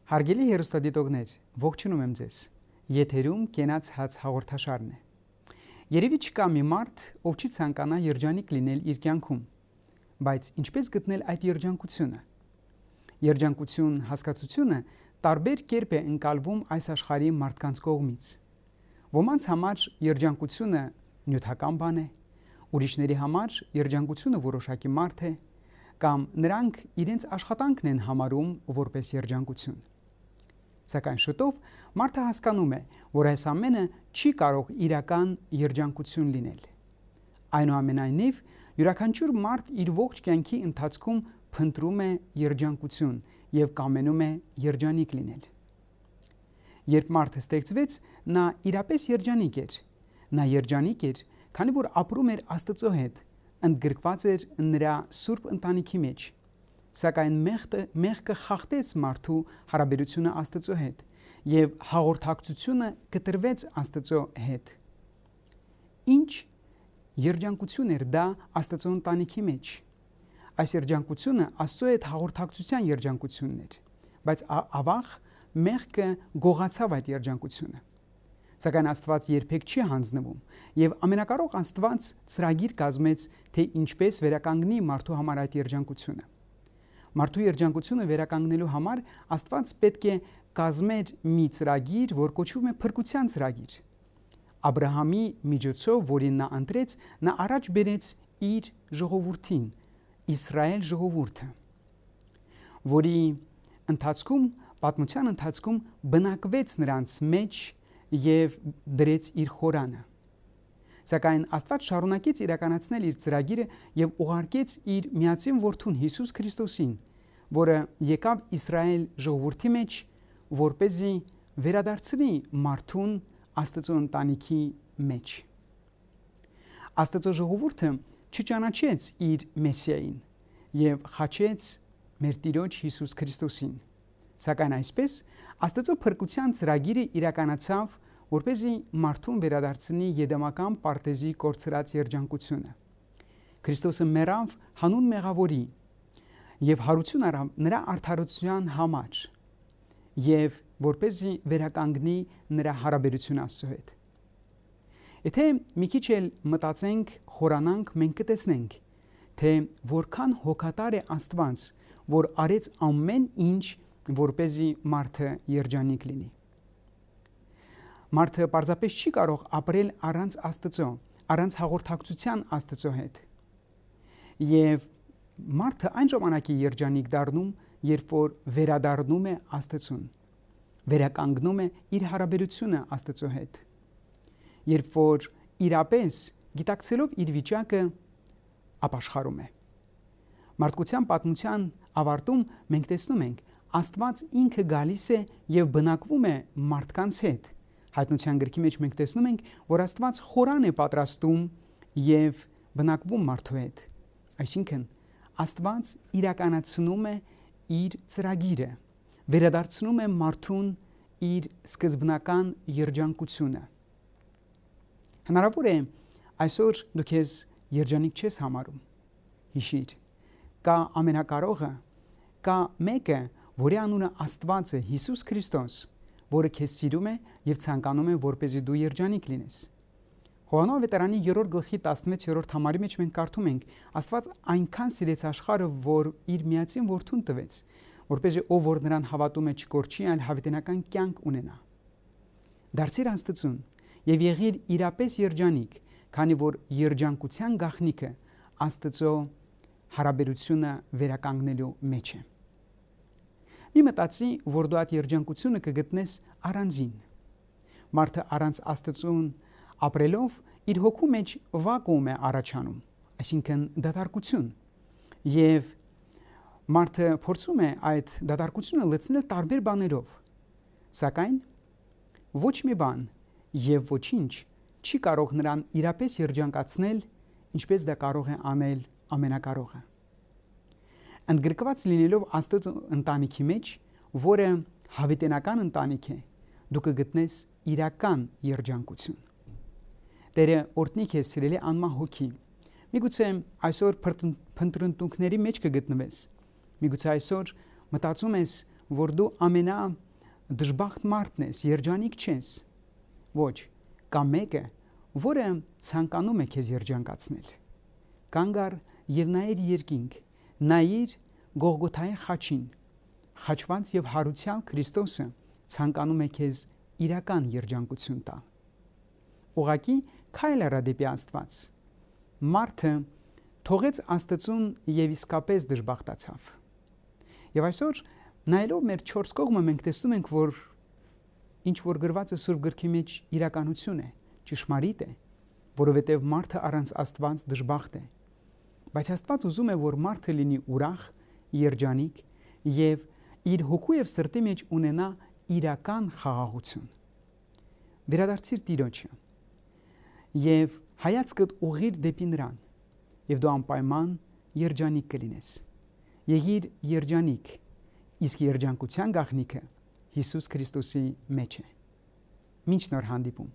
Հարգելի հեռուստադիտողներ, ողջունում եմ ձեզ։ Եթերում կենաց հաց հաղորդաշարն է։ Երևի չկա մի մարդ, ով չի ցանկանա երջանիկ լինել իր կյանքում, բայց ինչպես գտնել այդ երջանկությունը։ Երջանկություն հասկացությունը տարբեր կերպ է ընկալվում այս աշխարհի մարդկանց կողմից։ Ոմանց համար երջանկությունը նյութական բան է, ուրիշների համար երջանկությունը որոշակի մարդ է, կամ նրանք իրենց աշխատանքն են համարում որպես երջանկություն։ Սակայն շուտով մարդը հասկանում է, որ այս ամենը չի կարող իրական երջանկություն լինել։ Այնուամենայնիվ, յուրաքանչյուր մարդ իր ողջ կյանքի ընթացքում փնտրում է երջանկություն եւ կամենում է երջանիկ լինել։ Երբ մարդը ստեղծվեց, նա իրապես երջանիկ էր։ Նա երջանիկ էր, քանի որ ապրում էր Աստծո հետ, ընդգրկված էր նրա սուրբ ընտանիքի մեջ։ Սակայն մեղքը խախտեց մարդու հարաբերությունը Աստծո հետ եւ հաղորդակցությունը կտրվեց Աստծո հետ։ Ինչ երջանկություն էր դա Աստծո ընտանիքի մեջ։ Այս երջանկությունը Աստծո հետ հաղորդակցության երջանկությունն էր, բայց ավաղ մեղքը գողացավ այդ երջանկությունը։ Սակայն Աստված երբեք չի հանձնվում եւ ամենակարող Աստված ծրագիր կազմեց, թե ինչպես վերականգնի մարդու համար այդ երջանկությունը։ Մարդու երջանկությունը վերականգնելու համար Աստված պետք է կազմեր մի ծրագիր, որ կոչվում է փրկության ծրագիր։ Աբրահամի միջոցով, որին նա ընտրեց, նա առաջ բերեց իր ժողովրդին, Իսրայել ժողովուրդը, որի պատմության ընթացքում բնակվեց նրանց մեջ եւ դրեց իր խորանը։ Սակայն Աստված շարունակեց իրականացնել իր ծրագիրը եւ ուղարկեց իր միածին որդուն Հիսուս Քրիստոսին, որը եկավ Իսրայել ժողովրդի մեջ, որպեսզի վերադարձնի մարդուն Աստծո ընտանիքի մեջ։ Աստծո ժողովուրդը չճանաչեց իր Մեսիային եւ խաչեց մեր Տիրոջ Հիսուս Քրիստոսին։ Սակայն այսպես Աստծո փրկության ծրագիրը իրականացավ, որպեսզի մարդուն վերադարձնի Եդեմական պարտեզի կորցրած երջանկությունը։ Քրիստոսը մեռավ հանուն մեղավորի եւ հարություն առավ նրա արդարության համար եւ որպեսզի վերականգնի նրա հարաբերությունը Աստծո հետ։ Եթե մի քիչ էլ մտածենք, խորանանք, մենք կտեսնենք, թե որքան հոգատար է Աստված, որ արեց ամեն ինչ, որպեսզի մարդը երջանիկ լինի։ Մարդը պարզապես չի կարող ապրել առանց Աստծո, առանց հաղորդակցության Աստծո հետ։ Եվ մարդը այն ժամանակ է երջանիկ դառնում, երբ որ վերադառնում է Աստծուն, վերականգնում է իր հարաբերությունը Աստծո հետ։ Երբ որ իրապես գիտակցելով իր վիճակը ապաշխարում է։ Մարդկության պատմության ավարտում մենք տեսնում ենք, Աստված ինքը գալիս է եւ բնակվում է մարդկանց հետ։ Հայտնության գրքի մեջ մենք տեսնում ենք, որ Աստված խորան է պատրաստում եւ բնակվում մարդու հետ։ Այսինքն Աստված իրականացնում է իր ծրագիրը, վերադարձնում է մարդուն իր սկզբնական երջանկությունը։ Հնարավոր է այսօր դու քեզ երջանիկ չես համարում։ Հիշիր, կա ամենակարողը, կա մեկը, որի անունը Աստված է, Հիսուս Քրիստոս, որը քեզ սիրում է եւ ցանկանում է, որպեսզի դու երջանիկ լինես։ Հովհաննես ավետարանի 3:16 համարի մեջ մենք կարդում ենք. Աստված այնքան սիրեց աշխարհը, որ իր միածին որդուն տվեց, որպեսզի ով որ նրան հավատում է չկորչի, այլ հավիտենական կյանք ունենա։ Դարձիր Աստծուն եւ եղիր իրապես երջանիկ, քանի որ երջանկության գաղտնիքը Աստծո հարաբերությունը վերականգնելու մեջ է։ Մի մտածի, որ դու այդ երջանկությունը կգտնես առանձին։ Մարդը առանց Աստծուն ապրելով իր հոգու մեջ վակուում է առաջանում, այսինքն դատարկություն, եւ մարդը փորձում է այդ դատարկությունը լցնել տարբեր բաներով, սակայն ոչ մի բան եւ ոչինչ չի կարող նրան իրապես երջանկացնել, ինչպես դա կարող է անել ամենակարողը։ Ընդգրկված լինելով Աստծո ընտանիքի մեջ, որը հավիտենական ընտանիք է, դու կգտնես իրական երջանկություն։ Տերը օրհնի քեզ, սիրելի անմահ հոգի։ Միգուցե այսօր փնտրտուքների մեջ կգտնվես։ Միգուցե այսօր մտածում ես, որ դու ամենա դժբախտ մարդն ես, երջանիկ չես։ Ոչ, կա մեկը, որը ցանկանում է քեզ երջանկացնել։ Կանգ առ եւ նայիր երկինք, նայիր Գողգոթայի խաչին։ Խաչված եւ հարության Քրիստոսը ցանկանում է քեզ իրական երջանկություն տալ։ Ուղղակի քայլ արա դեպի Աստված։ Մարդը թողեց Աստծուն եւ իսկապես դժբախտացավ։ Եվ այսօր նայելով մեր 4 կողմը մենք տեսնում ենք, որ ինչ որ գրված է Սուրբ գրքի մեջ իրականություն է, ճշմարիտ է, որովհետև մարդը առանց Աստված դժբախտ է։ Բայց Աստված ուզում է, որ մարդը լինի ուրախ, երջանիկ եւ իր հոգու եւ սրտի մեջ ունենա իրական խաղաղություն։ Վերադարձիր Տիրոջը եւ հայացքդ ուղղիր դեպի նրան, եւ դու անպայման երջանիկ կլինես։ Եղիր երջանիկ, իսկ երջանկության գաղտնիքը Հիսուս Քրիստոսի մեջ է։ Մինչ նոր հանդիպում։